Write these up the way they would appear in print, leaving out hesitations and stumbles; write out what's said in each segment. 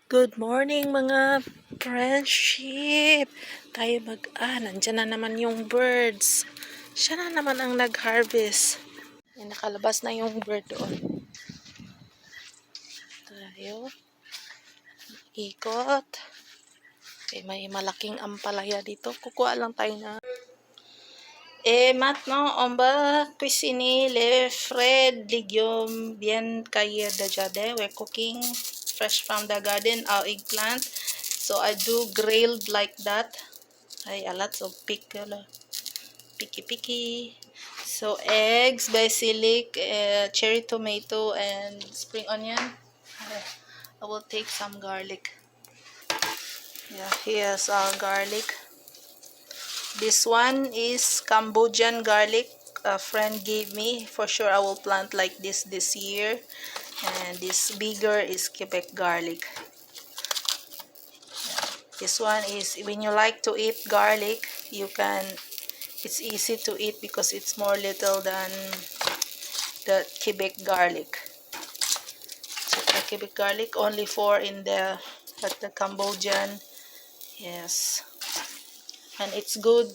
Good morning mga friendship. Tayo nandyan na naman yung birds. Siya na naman ang nag-harvest. Nakalabas na yung bird doon. Tayo. Ikot. Okay, may malaking ampalaya dito. Kukuha lang tayo na. Maintenant, on va cuisiner les frais légumes bien cueillis de jardin. We're cooking fresh from the garden, our eggplant. So I do grilled like that. Ay, a lot of pickle. Picky. So eggs, basilic, cherry tomato, and spring onion. I will take some garlic. Yeah, here's our garlic. This one is Cambodian garlic. A friend gave me. For sure I will plant like this year. And this bigger is Quebec garlic. Yeah. This one is, when you like to eat garlic, you can, it's easy to eat because it's more little than the Quebec garlic. So the Quebec garlic only 4 in the, at the Cambodian. Yes. And it's good,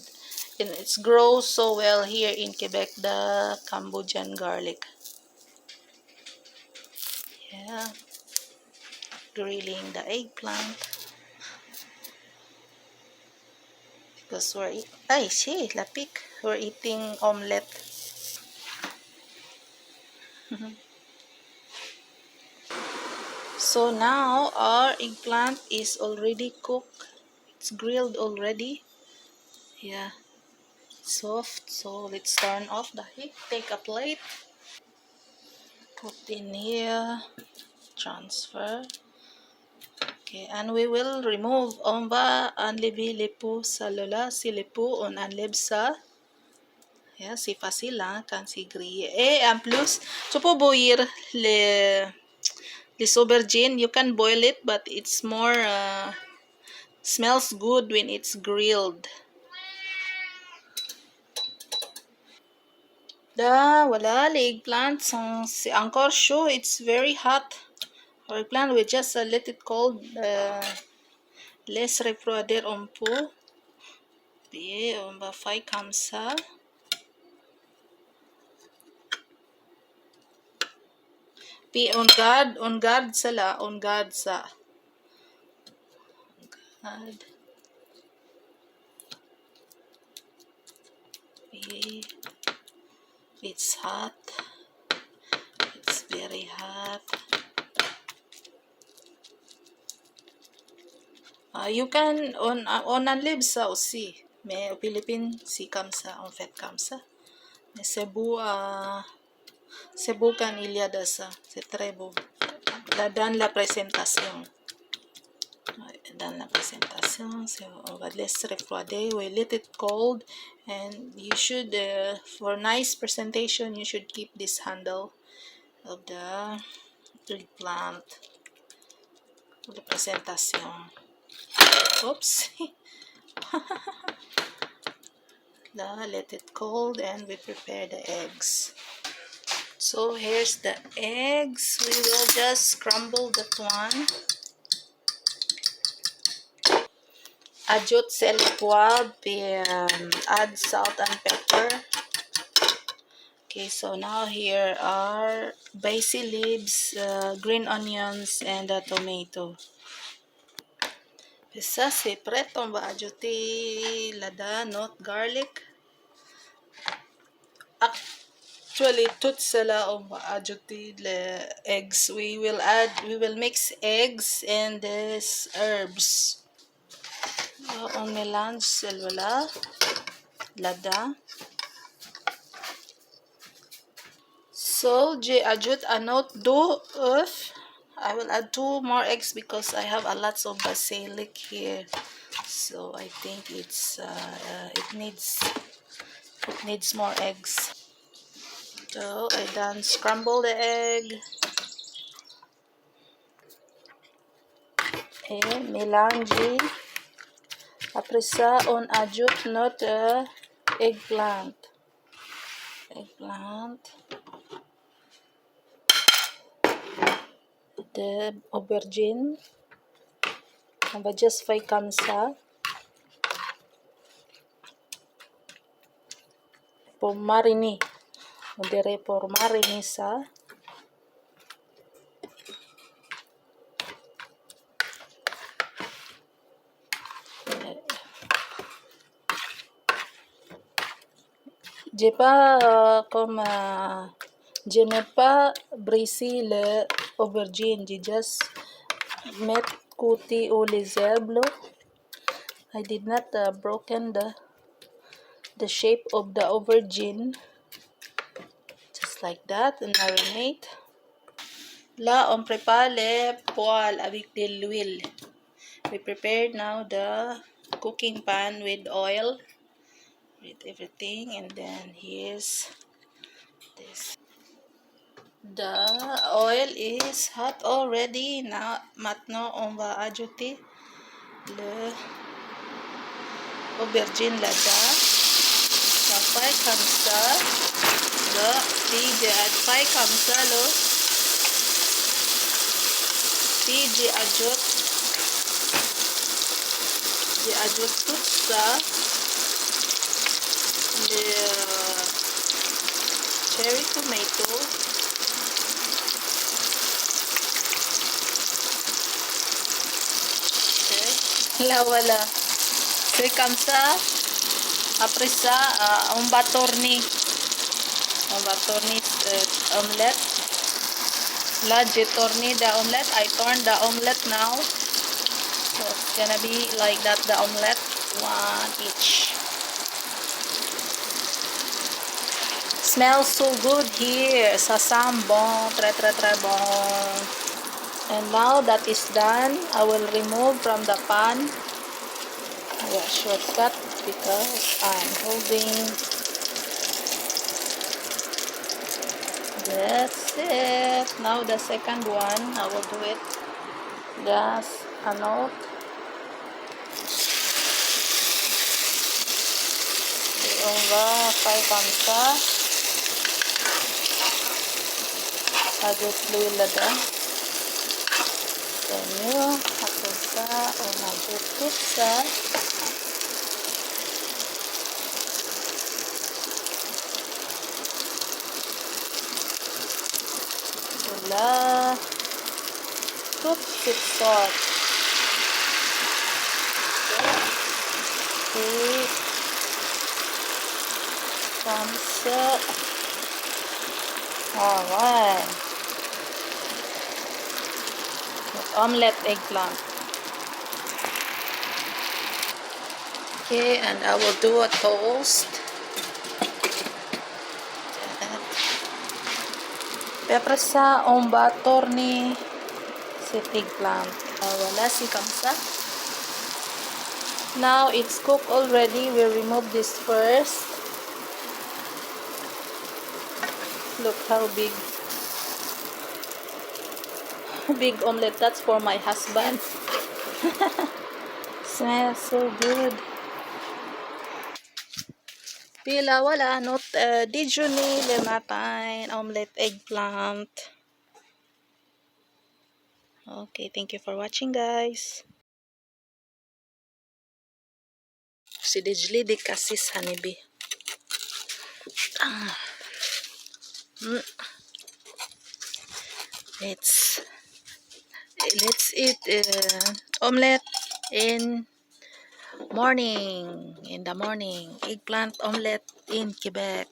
and it grows so well here in Quebec, the Cambodian garlic. Yeah. Grilling the eggplant. Because we're lapik. We're eating omelette. So now our eggplant is already cooked. It's grilled already. Yeah. Soft. So let's turn off the heat. Take a plate. Put in here. Transfer. Okay, and we will remove on va enlever les peaux sa lola, si les peaux on enlève ça. Yeah, c'est facile hein, quand c'est grillé. Et en plus, tu peux bouillir les aubergines. You can boil it, but it's more smells good when it's grilled. Wala, eggplant. C'est encore chaud. It's very hot. Our eggplant, we just let it cold. Laisse refroidir un peu. Puis, on va faire comme ça. Puis, on garde sala. On garde ça. On garde. Puis, it's hot. It's very hot. You can on enlève ça aussi, mais au Philippines c'est comme ça, on fait comme ça. Mais c'est beau, c'est beau quand il y a de ça, c'est très beau. Dans la présentation, on va laisser refroidir. We let it cold, and you should, for nice presentation, you should keep this handle of the eggplant for the presentation. Oops. Let it cold, and we prepare the eggs. So here's the eggs. We will just scramble that one. Ajoute sel et poivre, add salt and pepper. Okay, so now here are basil leaves, green onions, and a tomato. Et ça c'est prêt. On va ajouter là-dedans notre garlic. Actually, tout cela on va ajouter les eggs. We will mix eggs and these herbs. On mélange celle-là là-dedans. So, j'ajoute un autre 2 œufs. I will add 2 more eggs because I have a lot of basilic here. So I think it's it needs more eggs. So I done scramble the egg. Et mélanger. Après ça, on ajoute notre eggplant. The aubergine. On va juste faire comme ça. Pour mariner. On dirait pour mariner ça. J'ai pas je n'ai pas brisé le aubergine. J'ai just mettre côté ou les herbes. I did not broken the shape of the aubergine. Just like that, and marinate. Là, on prépare les poêles avec de l'huile. We prepared now the cooking pan with oil, with everything, and then here's this. The oil is hot already. Now, maintenant, on va ajouter le aubergine là-dedans. On va faire comme ça. Là, puis je fais comme ça, là. Puis j'ajoute tout ça. Le cherry tomato. Okay. Là, voilà. C'est comme ça. Après ça, on va tourner. Omelette. Là, j'ai tourné the omelette. I turned the omelette now. So it's gonna be like that, the omelette. One each. Smells so good here. Ça sent bon. Très, très, très bon. And now that is done, I will remove from the pan. Yeah, shortcut because I'm holding. That's it. Now the second one, I will do it. Just a note. Et on va faire comme ça. Ajoute l'huile là-dedans. C'est mieux. Après ça, on ajoute tout ça. Et là, toute cette sorte. Et comme ça. Alright. Omelette eggplant. Okay, and I will do a toast. Puis après ça, on va tourner cet eggplant. Voilà, c'est comme ça. Now it's cooked already. We'll remove this first. Look how big. Big omelette. That's for my husband. Smells so good. Pila wala not déjeuner le matin, omelette eggplant. Okay, thank you for watching, guys. Si Dijli di kasis hanibi. Let's eat omelette in the morning. Eggplant omelette in Quebec.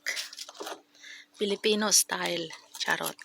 Filipino style. Charot.